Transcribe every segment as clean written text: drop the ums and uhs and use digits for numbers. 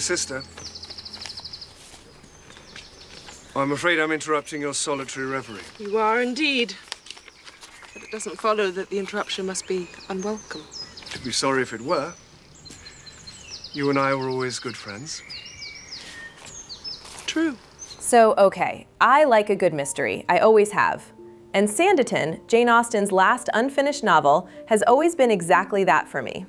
Sister, I'm afraid I'm interrupting your solitary reverie. You are indeed. But it doesn't follow that the interruption must be unwelcome. I'd be sorry if it were. You and I were always good friends. True. So, okay, I like a good mystery. I always have. And Sanditon, Jane Austen's last unfinished novel, has always been exactly that for me.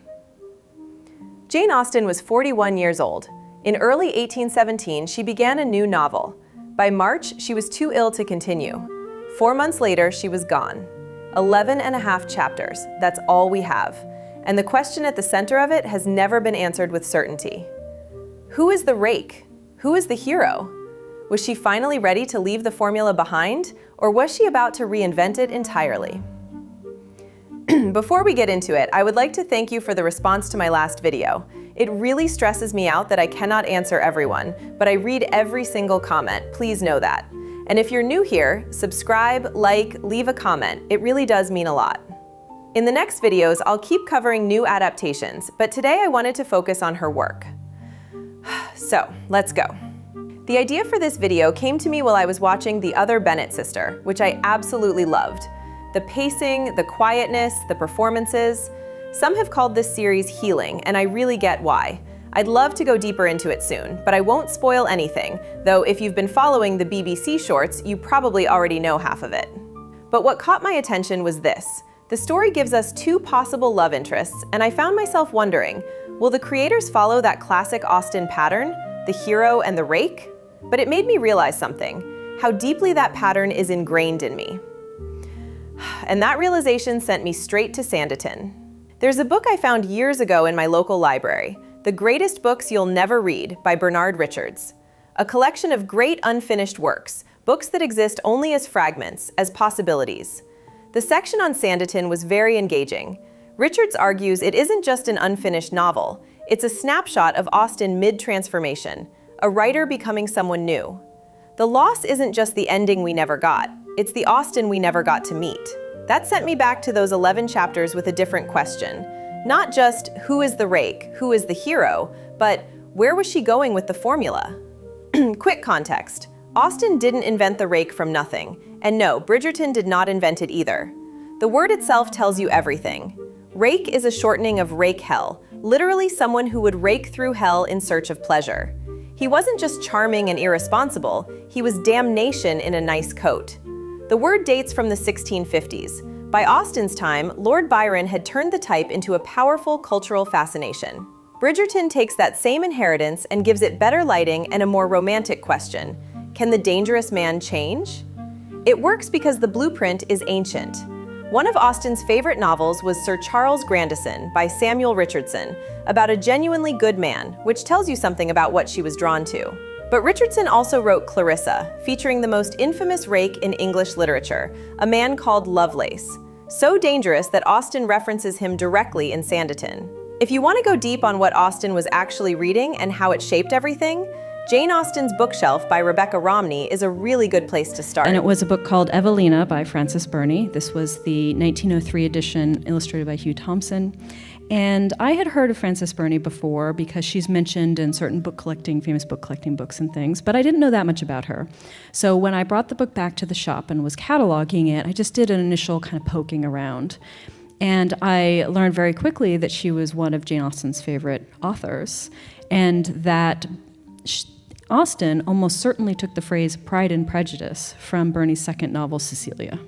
Jane Austen was 41 years old. In early 1817, she began a new novel. By March, she was too ill to continue. 4 months later, she was gone. 11 and a half chapters, that's all we have. And the question at the center of it has never been answered with certainty. Who is the Rake? Who is the hero? Was she finally ready to leave the formula behind, or was she about to reinvent it entirely? Before we get into it, I would like to thank you for the response to my last video. It really stresses me out that I cannot answer everyone, but I read every single comment, please know that. And if you're new here, subscribe, like, leave a comment. It really does mean a lot. In the next videos, I'll keep covering new adaptations, but today I wanted to focus on her work. So, let's go. The idea for this video came to me while I was watching The Other Bennet Sister, which I absolutely loved. The pacing, the quietness, the performances. Some have called this series healing, and I really get why. I'd love to go deeper into it soon, but I won't spoil anything, though if you've been following the BBC shorts, you probably already know half of it. But what caught my attention was this. The story gives us two possible love interests, and I found myself wondering, will the creators follow that classic Austen pattern, the hero and the rake? But it made me realize something, how deeply that pattern is ingrained in me. And that realization sent me straight to Sanditon. There's a book I found years ago in my local library, The Greatest Books You'll Never Read by Bernard Richards. A collection of great unfinished works, books that exist only as fragments, as possibilities. The section on Sanditon was very engaging. Richards argues it isn't just an unfinished novel, it's a snapshot of Austen mid-transformation, a writer becoming someone new. The loss isn't just the ending we never got, it's the Austen we never got to meet. That sent me back to those 11 chapters with a different question. Not just who is the rake, who is the hero, but where was she going with the formula? Quick context. Austen didn't invent the rake from nothing. And no, Bridgerton did not invent it either. The word itself tells you everything. Rake is a shortening of rake hell, literally someone who would rake through hell in search of pleasure. He wasn't just charming and irresponsible, he was damnation in a nice coat. The word dates from the 1650s. By Austen's time, Lord Byron had turned the type into a powerful cultural fascination. Bridgerton takes that same inheritance and gives it better lighting and a more romantic question. Can the dangerous man change? It works because the blueprint is ancient. One of Austen's favorite novels was Sir Charles Grandison by Samuel Richardson, about a genuinely good man, which tells you something about what she was drawn to. But Richardson also wrote Clarissa, featuring the most infamous rake in English literature, a man called Lovelace. So dangerous that Austen references him directly in Sanditon. If you want to go deep on what Austen was actually reading and how it shaped everything, Jane Austen's Bookshelf by Rebecca Romney is a really good place to start. And it was a book called Evelina by Frances Burney. This was the 1903 edition illustrated by Hugh Thompson. And I had heard of Frances Burney before because she's mentioned in certain famous book collecting books and things, but I didn't know that much about her. So when I brought the book back to the shop and was cataloging it, I just did an initial kind of poking around. And I learned very quickly that she was one of Jane Austen's favorite authors, and that Austen almost certainly took the phrase Pride and Prejudice from Burney's second novel, Cecilia.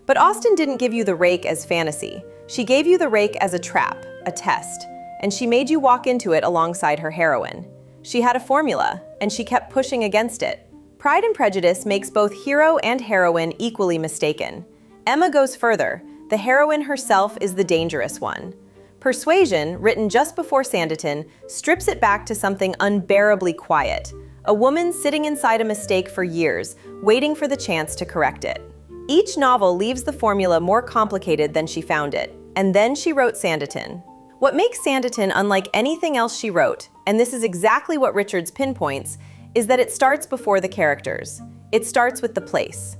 But Austen didn't give you the rake as fantasy. She gave you the rake as a trap, a test, and she made you walk into it alongside her heroine. She had a formula, and she kept pushing against it. Pride and Prejudice makes both hero and heroine equally mistaken. Emma goes further. The heroine herself is the dangerous one. Persuasion, written just before Sanditon, strips it back to something unbearably quiet. A woman sitting inside a mistake for years, waiting for the chance to correct it. Each novel leaves the formula more complicated than she found it, and then she wrote Sanditon. What makes Sanditon unlike anything else she wrote, and this is exactly what Richards pinpoints, is that it starts before the characters. It starts with the place.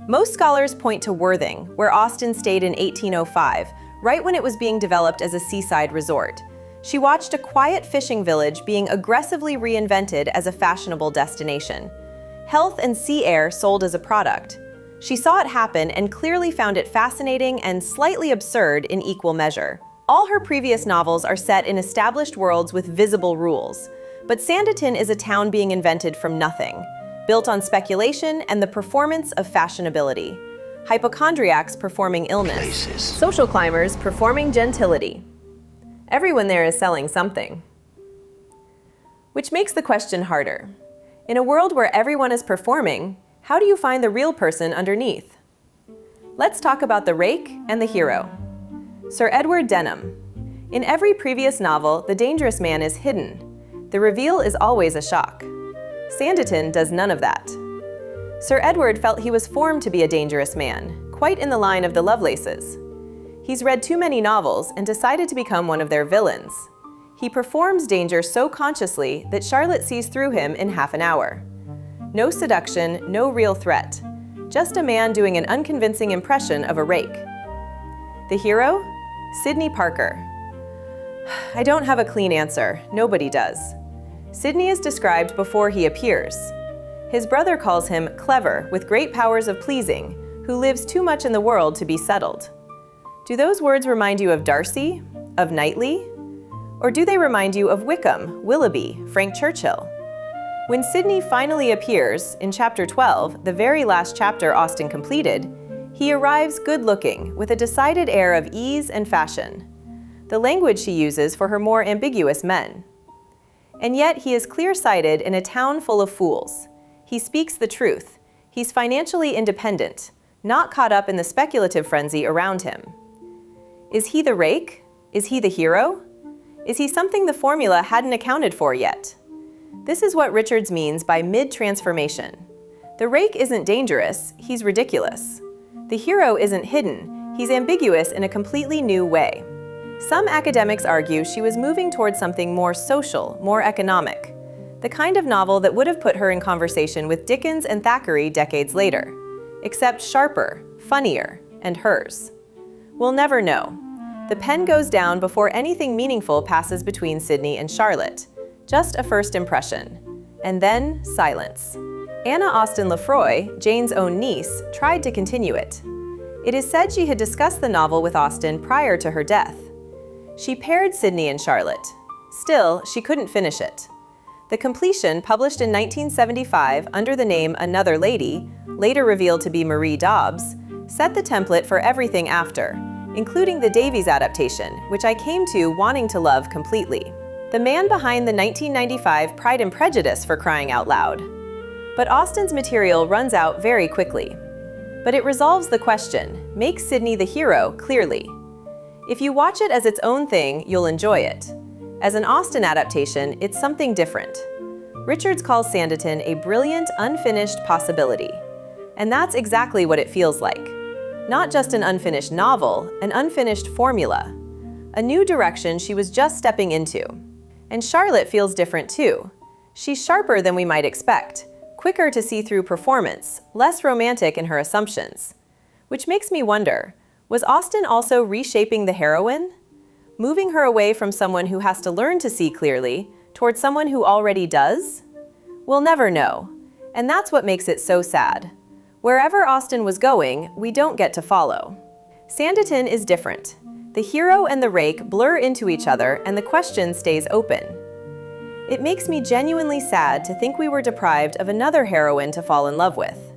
Most scholars point to Worthing, where Austen stayed in 1805, right when it was being developed as a seaside resort. She watched a quiet fishing village being aggressively reinvented as a fashionable destination. Health and sea air sold as a product. She saw it happen and clearly found it fascinating and slightly absurd in equal measure. All her previous novels are set in established worlds with visible rules, but Sanditon is a town being invented from nothing, built on speculation and the performance of fashionability. Hypochondriacs performing illness, social climbers performing gentility. Everyone there is selling something. Which makes the question harder. In a world where everyone is performing, how do you find the real person underneath? Let's talk about the rake and the hero. Sir Edward Denham. In every previous novel, the dangerous man is hidden. The reveal is always a shock. Sanditon does none of that. Sir Edward felt he was formed to be a dangerous man, quite in the line of the Lovelaces. He's read too many novels and decided to become one of their villains. He performs danger so consciously that Charlotte sees through him in half an hour. No seduction, no real threat. Just a man doing an unconvincing impression of a rake. The hero? Sidney Parker. I don't have a clean answer. Nobody does. Sidney is described before he appears. His brother calls him clever, with great powers of pleasing, who lives too much in the world to be settled. Do those words remind you of Darcy? Of Knightley? Or do they remind you of Wickham, Willoughby, Frank Churchill? When Sidney finally appears, in chapter 12, the very last chapter Austen completed, he arrives good-looking, with a decided air of ease and fashion. The language she uses for her more ambiguous men. And yet he is clear-sighted in a town full of fools. He speaks the truth. He's financially independent, not caught up in the speculative frenzy around him. Is he the rake? Is he the hero? Is he something the formula hadn't accounted for yet? This is what Richards means by mid-transformation. The rake isn't dangerous, he's ridiculous. The hero isn't hidden, he's ambiguous in a completely new way. Some academics argue she was moving towards something more social, more economic, the kind of novel that would have put her in conversation with Dickens and Thackeray decades later, except sharper, funnier, and hers. We'll never know. The pen goes down before anything meaningful passes between Sidney and Charlotte, just a first impression, and then silence. Anna Austen Lefroy, Jane's own niece, tried to continue it. It is said she had discussed the novel with Austen prior to her death. She paired Sidney and Charlotte. Still, she couldn't finish it. The completion, published in 1975 under the name Another Lady, later revealed to be Marie Dobbs, set the template for everything after, including the Davies adaptation, which I came to wanting to love completely. The man behind the 1995 Pride and Prejudice, for crying out loud. But Austen's material runs out very quickly. But it resolves the question, makes Sidney the hero clearly. If you watch it as its own thing, you'll enjoy it. As an Austen adaptation, it's something different. Richards calls Sanditon a brilliant, unfinished possibility. And that's exactly what it feels like. Not just an unfinished novel, an unfinished formula. A new direction she was just stepping into. And Charlotte feels different too. She's sharper than we might expect, quicker to see through performance, less romantic in her assumptions. Which makes me wonder, was Austen also reshaping the heroine? Moving her away from someone who has to learn to see clearly, towards someone who already does? We'll never know. And that's what makes it so sad. Wherever Austen was going, we don't get to follow. Sanditon is different. The hero and the rake blur into each other and the question stays open. It makes me genuinely sad to think we were deprived of another heroine to fall in love with.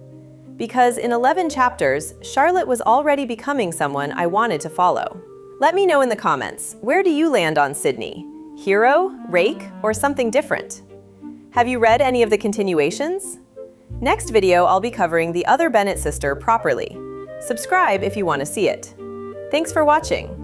Because in 11 chapters, Charlotte was already becoming someone I wanted to follow. Let me know in the comments, where do you land on Sidney? Hero, rake, or something different? Have you read any of the continuations? Next video, I'll be covering the other Bennet sister properly. Subscribe if you want to see it. Thanks for watching.